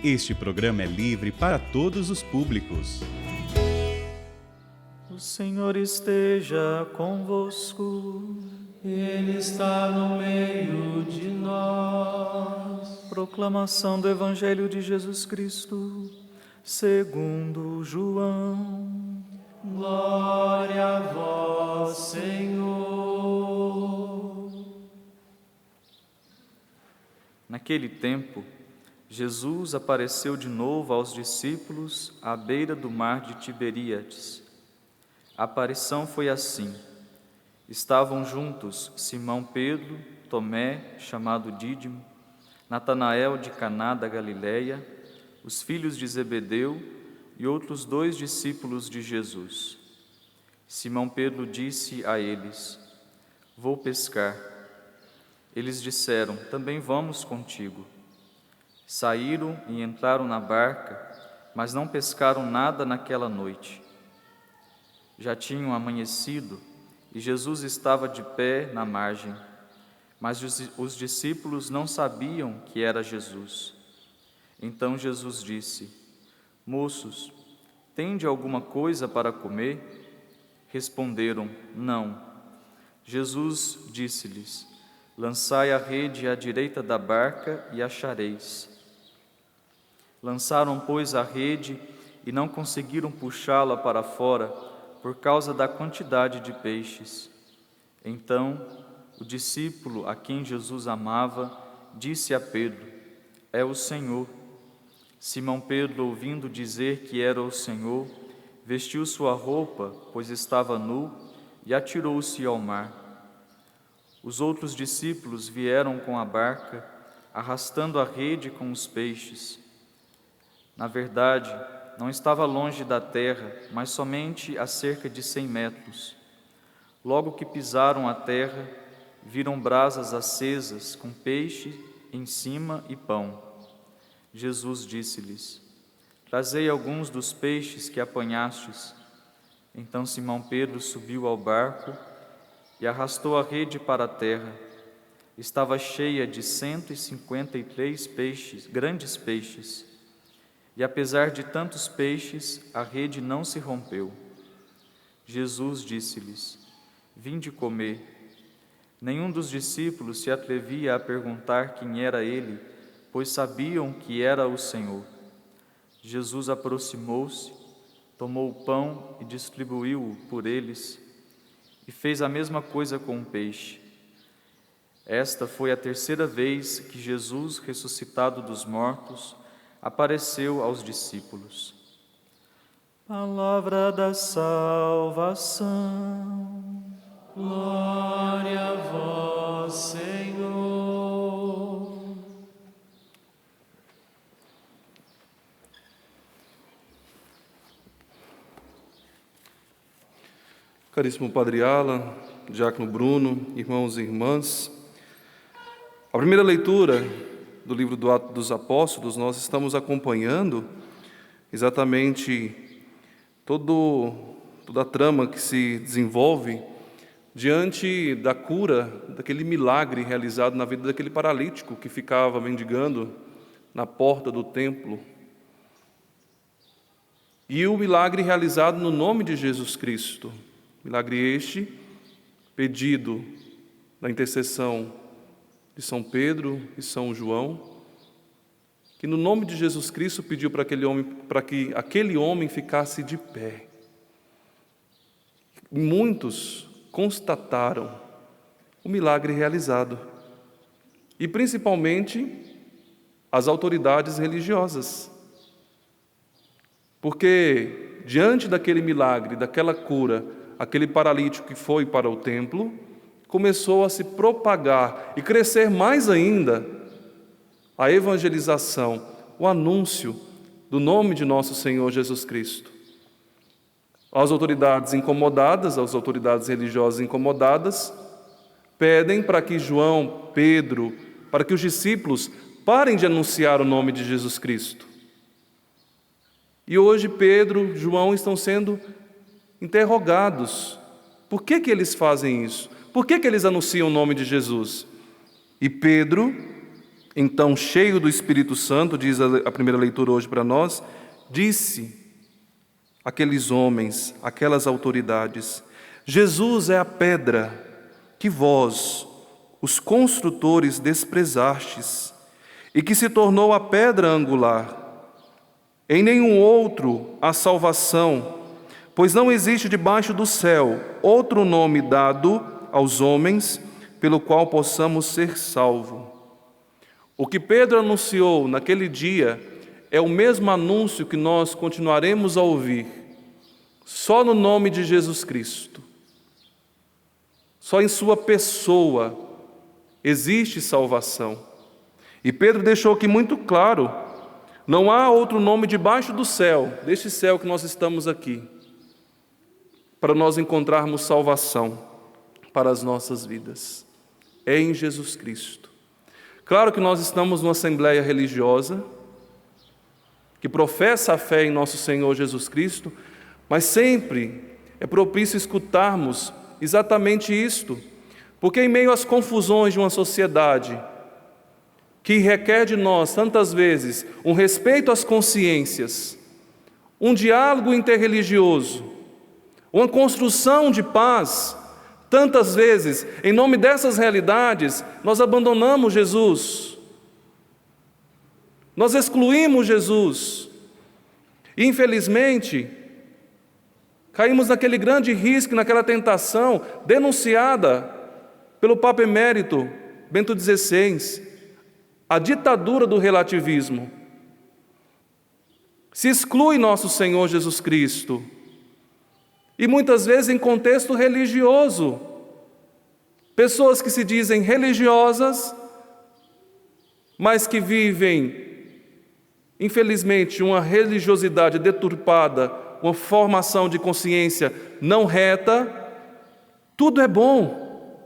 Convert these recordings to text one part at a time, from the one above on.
Este programa é livre para todos os públicos. O Senhor esteja convosco. Ele está no meio de nós. Proclamação do Evangelho de Jesus Cristo, segundo João. Glória a vós, Senhor. Naquele tempo, Jesus apareceu de novo aos discípulos à beira do mar de Tiberíades. A aparição foi assim: estavam juntos Simão Pedro, Tomé, chamado Dídimo, Natanael de Caná da Galileia, os filhos de Zebedeu e outros 2 discípulos de Jesus. Simão Pedro disse a eles: Vou pescar. Eles disseram: Também vamos contigo. Saíram e entraram na barca, mas não pescaram nada naquela noite. Já tinham amanhecido e Jesus estava de pé na margem, mas os discípulos não sabiam que era Jesus. Então Jesus disse: Moços, tende alguma coisa para comer? Responderam: Não. Jesus disse-lhes: Lançai a rede à direita da barca e achareis. Lançaram, pois, a rede e não conseguiram puxá-la para fora por causa da quantidade de peixes. Então, o discípulo a quem Jesus amava disse a Pedro: É o Senhor. Simão Pedro, ouvindo dizer que era o Senhor, vestiu sua roupa, pois estava nu, e atirou-se ao mar. Os outros discípulos vieram com a barca, arrastando a rede com os peixes. Na verdade, não estava longe da terra, mas somente a cerca de 100 metros. Logo que pisaram a terra, viram brasas acesas com peixe em cima e pão. Jesus disse-lhes: Trazei alguns dos peixes que apanhastes. Então Simão Pedro subiu ao barco e arrastou a rede para a terra. Estava cheia de 153 peixes, grandes peixes. E apesar de tantos peixes, a rede não se rompeu. Jesus disse-lhes: Vinde comer. Nenhum dos discípulos se atrevia a perguntar quem era ele, pois sabiam que era o Senhor. Jesus aproximou-se, tomou o pão e distribuiu-o por eles, e fez a mesma coisa com o peixe. Esta foi a 3ª vez que Jesus, ressuscitado dos mortos, apareceu aos discípulos. Palavra da salvação. Glória a vós, Senhor. Caríssimo Padre Alan, Diácono Bruno, irmãos e irmãs, a primeira leitura do livro do Atos dos Apóstolos, nós estamos acompanhando exatamente toda a trama que se desenvolve diante da cura, daquele milagre realizado na vida daquele paralítico que ficava mendigando na porta do templo. E o milagre realizado no nome de Jesus Cristo. Milagre este, pedido na intercessão de São Pedro e São João, que no nome de Jesus Cristo pediu para que aquele homem ficasse de pé. Muitos constataram o milagre realizado, e principalmente as autoridades religiosas, porque diante daquele milagre, daquela cura, aquele paralítico que foi para o templo, começou a se propagar e crescer mais ainda a evangelização, o anúncio do nome de nosso Senhor Jesus Cristo. As autoridades incomodadas, as autoridades religiosas incomodadas, pedem para que João, Pedro, para que os discípulos parem de anunciar o nome de Jesus Cristo. E hoje Pedro, João estão sendo interrogados. Por que eles fazem isso? Por que eles anunciam o nome de Jesus? E Pedro, então cheio do Espírito Santo, diz a primeira leitura hoje para nós, disse àqueles homens, àquelas autoridades: Jesus é a pedra que vós, os construtores, desprezastes, e que se tornou a pedra angular. Em nenhum outro há salvação, pois não existe debaixo do céu outro nome dado aos homens pelo qual possamos ser salvos. O que Pedro anunciou naquele dia é o mesmo anúncio que nós continuaremos a ouvir. Só no nome de Jesus Cristo, só em sua pessoa existe salvação. E Pedro deixou aqui muito claro: não há outro nome debaixo do céu, deste céu que nós estamos aqui, para nós encontrarmos salvação para as nossas vidas. É em Jesus Cristo. Claro que nós estamos numa assembleia religiosa que professa a fé em nosso Senhor Jesus Cristo, mas sempre é propício escutarmos exatamente isto, porque em meio às confusões de uma sociedade que requer de nós, tantas vezes, um respeito às consciências, um diálogo interreligioso, uma construção de paz, tantas vezes, em nome dessas realidades, nós abandonamos Jesus, nós excluímos Jesus, e infelizmente, caímos naquele grande risco, naquela tentação denunciada pelo Papa Emérito Bento XVI, a ditadura do relativismo. Se exclui nosso Senhor Jesus Cristo, e muitas vezes em contexto religioso. Pessoas que se dizem religiosas, mas que vivem, infelizmente, uma religiosidade deturpada, uma formação de consciência não reta. Tudo é bom,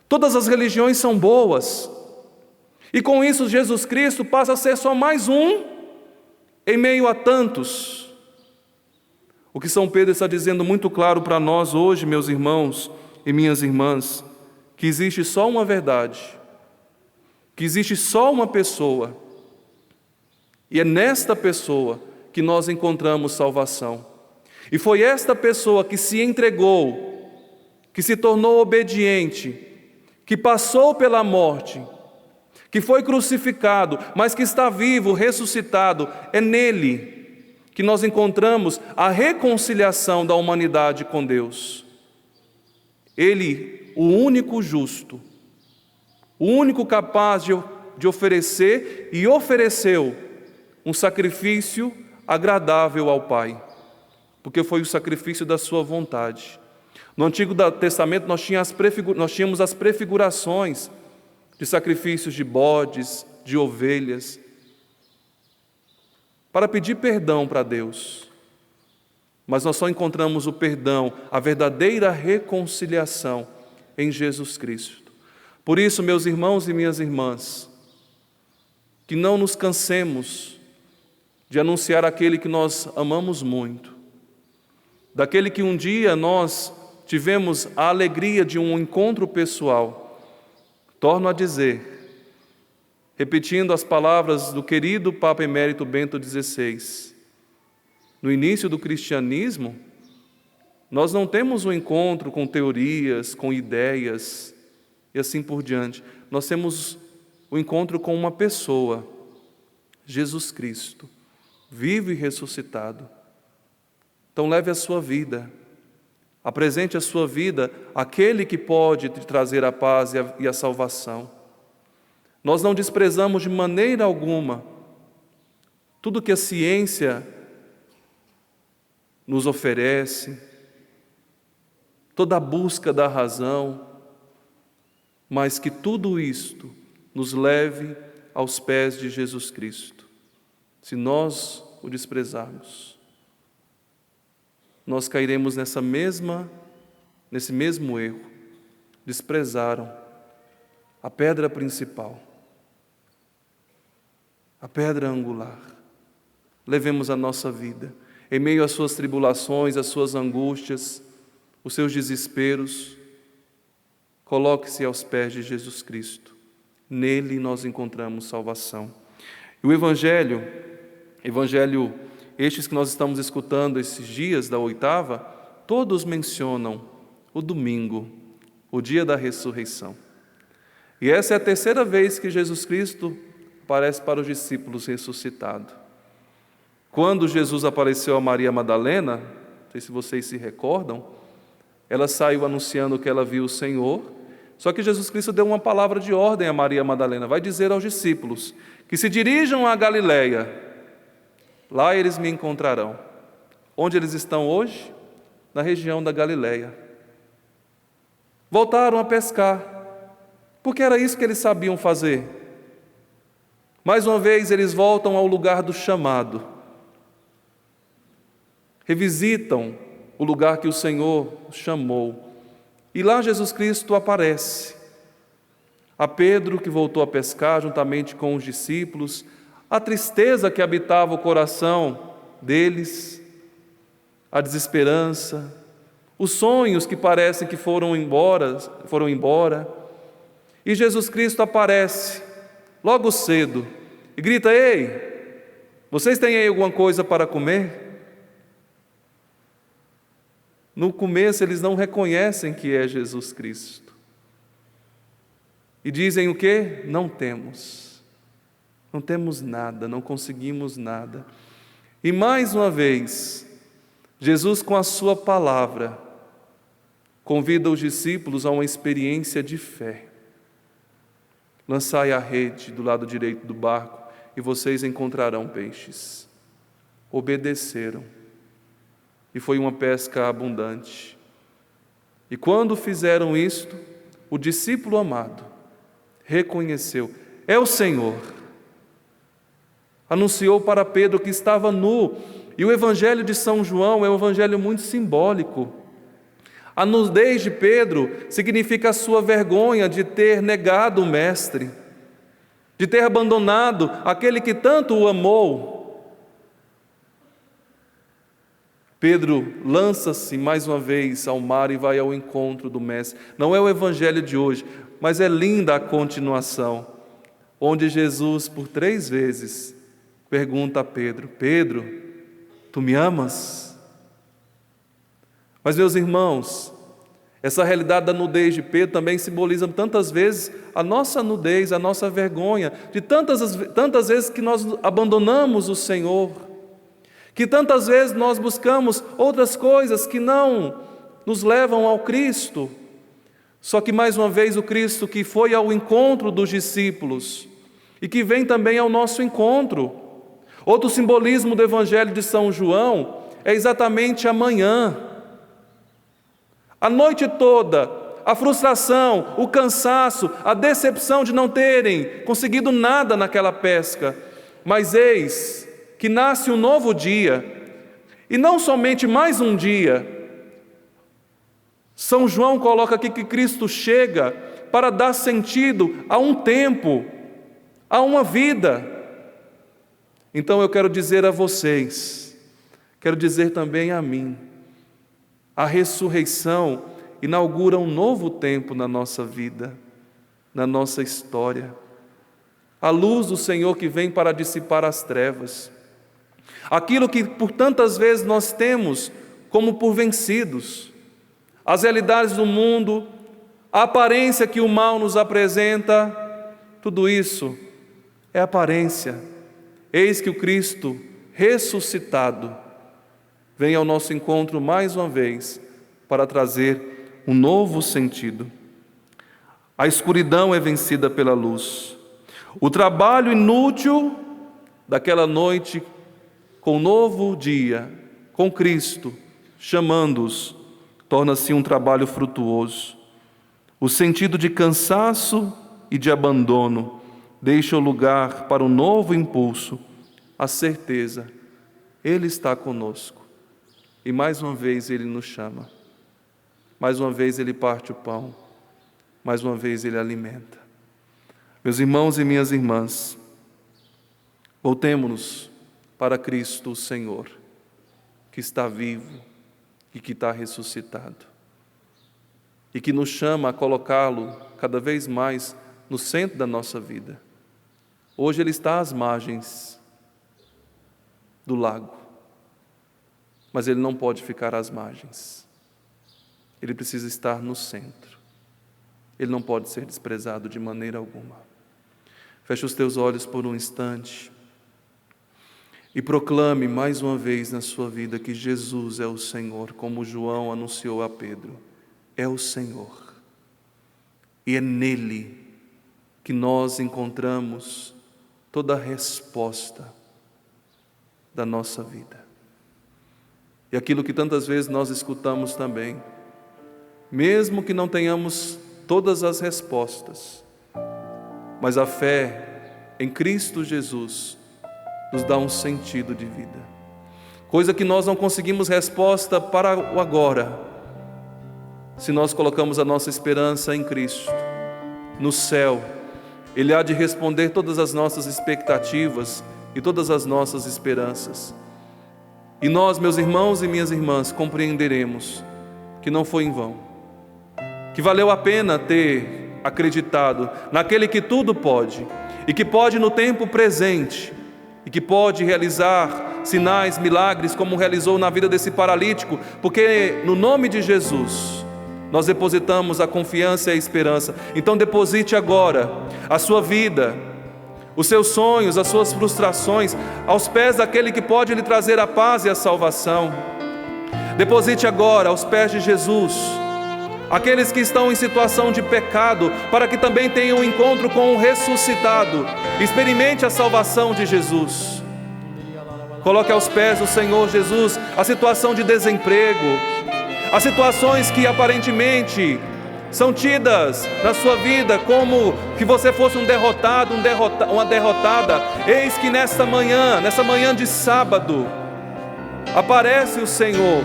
todas as religiões são boas, e com isso Jesus Cristo passa a ser só mais um em meio a tantos. O que São Pedro está dizendo muito claro para nós hoje, meus irmãos e minhas irmãs, que existe só uma verdade, que existe só uma pessoa, e é nesta pessoa que nós encontramos salvação. E foi esta pessoa que se entregou, que se tornou obediente, que passou pela morte, que foi crucificado, mas que está vivo, ressuscitado. É nele que nós encontramos a reconciliação da humanidade com Deus. Ele, o único justo, o único capaz de oferecer, e ofereceu um sacrifício agradável ao Pai, porque foi o sacrifício da sua vontade. No Antigo Testamento nós tínhamos as prefigurações de sacrifícios de bodes, de ovelhas, para pedir perdão para Deus. Mas nós só encontramos o perdão, a verdadeira reconciliação em Jesus Cristo. Por isso, meus irmãos e minhas irmãs, que não nos cansemos de anunciar aquele que nós amamos muito, daquele que um dia nós tivemos a alegria de um encontro pessoal. Torno a dizer, repetindo as palavras do querido Papa Emérito Bento XVI, no início do cristianismo, nós não temos um encontro com teorias, com ideias e assim por diante. Nós temos o encontro com uma pessoa, Jesus Cristo, vivo e ressuscitado. Então leve a sua vida, apresente a sua vida àquele que pode te trazer a paz e a salvação. Nós não desprezamos de maneira alguma tudo que a ciência nos oferece, toda a busca da razão, mas que tudo isto nos leve aos pés de Jesus Cristo. Se nós o desprezarmos, nós cairemos nesse mesmo erro. Desprezaram a pedra principal, a pedra angular. Levemos a nossa vida, em meio às suas tribulações, às suas angústias, os seus desesperos, coloque-se aos pés de Jesus Cristo. Nele nós encontramos salvação. E o Evangelho estes que nós estamos escutando esses dias da oitava, todos mencionam o domingo, o dia da ressurreição. E essa é a terceira vez que Jesus Cristo aparece para os discípulos ressuscitado. Quando Jesus apareceu a Maria Madalena, não sei se vocês se recordam, ela saiu anunciando que ela viu o Senhor, só que Jesus Cristo deu uma palavra de ordem a Maria Madalena, vai dizer aos discípulos que se dirijam à Galileia, lá eles me encontrarão. Onde eles estão hoje? Na região da Galileia. Voltaram a pescar, porque era isso que eles sabiam fazer. Mais uma vez eles voltam ao lugar do chamado, revisitam o lugar que o Senhor chamou, e lá Jesus Cristo aparece a Pedro, que voltou a pescar juntamente com os discípulos, a tristeza que habitava o coração deles, a desesperança, os sonhos que parecem que foram embora, e Jesus Cristo aparece logo cedo e grita: ei, vocês têm aí alguma coisa para comer? No começo eles não reconhecem que é Jesus Cristo. E dizem o quê? Não temos. Não temos nada, não conseguimos nada. E mais uma vez, Jesus com a sua palavra convida os discípulos a uma experiência de fé. Lançai a rede do lado direito do barco e vocês encontrarão peixes. Obedeceram. E foi uma pesca abundante. E quando fizeram isto, o discípulo amado reconheceu: é o Senhor. Anunciou para Pedro que estava nu. E o Evangelho de São João é um evangelho muito simbólico. A nudez de Pedro significa a sua vergonha de ter negado o Mestre, de ter abandonado aquele que tanto o amou. Pedro lança-se mais uma vez ao mar e vai ao encontro do Mestre. Não é o evangelho de hoje, mas é linda a continuação, onde Jesus, por 3 vezes, pergunta a Pedro: Pedro, tu me amas? Mas, meus irmãos, essa realidade da nudez de Pedro também simboliza tantas vezes a nossa nudez, a nossa vergonha, de tantas vezes que nós abandonamos o Senhor, que tantas vezes nós buscamos outras coisas que não nos levam ao Cristo. Só que mais uma vez o Cristo que foi ao encontro dos discípulos e que vem também ao nosso encontro. Outro simbolismo do Evangelho de São João é exatamente a manhã. A noite toda, a frustração, o cansaço, a decepção de não terem conseguido nada naquela pesca. Mas eis que nasce um novo dia, e não somente mais um dia. São João coloca aqui que Cristo chega para dar sentido a um tempo, a uma vida. Então eu quero dizer a vocês, quero dizer também a mim, a ressurreição inaugura um novo tempo na nossa vida, na nossa história. A luz do Senhor que vem para dissipar as trevas. Aquilo que por tantas vezes nós temos como por vencidos, as realidades do mundo, a aparência que o mal nos apresenta, tudo isso é aparência. Eis que o Cristo ressuscitado vem ao nosso encontro mais uma vez para trazer um novo sentido. A escuridão é vencida pela luz. O trabalho inútil daquela noite com um novo dia, com Cristo, chamando-os, torna-se um trabalho frutuoso. O sentido de cansaço e de abandono deixa o lugar para um novo impulso, a certeza, Ele está conosco. E mais uma vez Ele nos chama, mais uma vez Ele parte o pão, mais uma vez Ele alimenta. Meus irmãos e minhas irmãs, voltemo-nos para Cristo, o Senhor, que está vivo e que está ressuscitado, e que nos chama a colocá-lo cada vez mais no centro da nossa vida. Hoje Ele está às margens do lago, mas Ele não pode ficar às margens. Ele precisa estar no centro. Ele não pode ser desprezado de maneira alguma. Feche os teus olhos por um instante e proclame mais uma vez na sua vida que Jesus é o Senhor, como João anunciou a Pedro. É o Senhor. E é nele que nós encontramos toda a resposta da nossa vida. E aquilo que tantas vezes nós escutamos também, mesmo que não tenhamos todas as respostas, mas a fé em Cristo Jesus nos dá um sentido de vida. Coisa que nós não conseguimos resposta para o agora, se nós colocamos a nossa esperança em Cristo. No céu, Ele há de responder todas as nossas expectativas e todas as nossas esperanças. E nós, meus irmãos e minhas irmãs, compreenderemos que não foi em vão, que valeu a pena ter acreditado naquele que tudo pode, e que pode no tempo presente, e que pode realizar sinais, milagres, como realizou na vida desse paralítico, porque no nome de Jesus nós depositamos a confiança e a esperança. Então deposite agora a sua vida, os seus sonhos, as suas frustrações, aos pés daquele que pode lhe trazer a paz e a salvação. Deposite agora aos pés de Jesus aqueles que estão em situação de pecado, para que também tenham um encontro com o ressuscitado. Experimente a salvação de Jesus. Coloque aos pés do Senhor Jesus a situação de desemprego, as situações que aparentemente são tidas na sua vida como que você fosse um derrotado, uma derrotada. Eis que nessa manhã de sábado, aparece o Senhor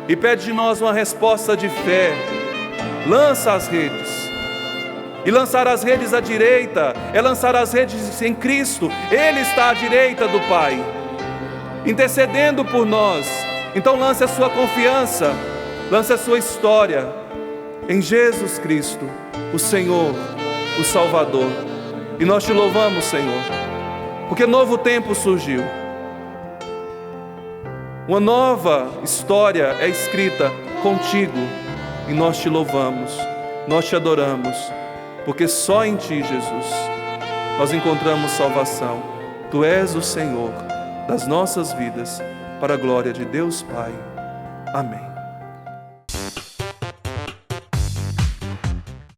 e pede de nós uma resposta de fé. Lança as redes. E lançar as redes à direita é lançar as redes em Cristo. Ele está à direita do Pai, intercedendo por nós. Então lance a sua confiança, lance a sua história em Jesus Cristo, o Senhor, o Salvador. E nós te louvamos, Senhor, porque novo tempo surgiu. Uma nova história é escrita contigo, e nós te louvamos, nós te adoramos, porque só em Ti, Jesus, nós encontramos salvação. Tu és o Senhor das nossas vidas, para a glória de Deus Pai. Amém.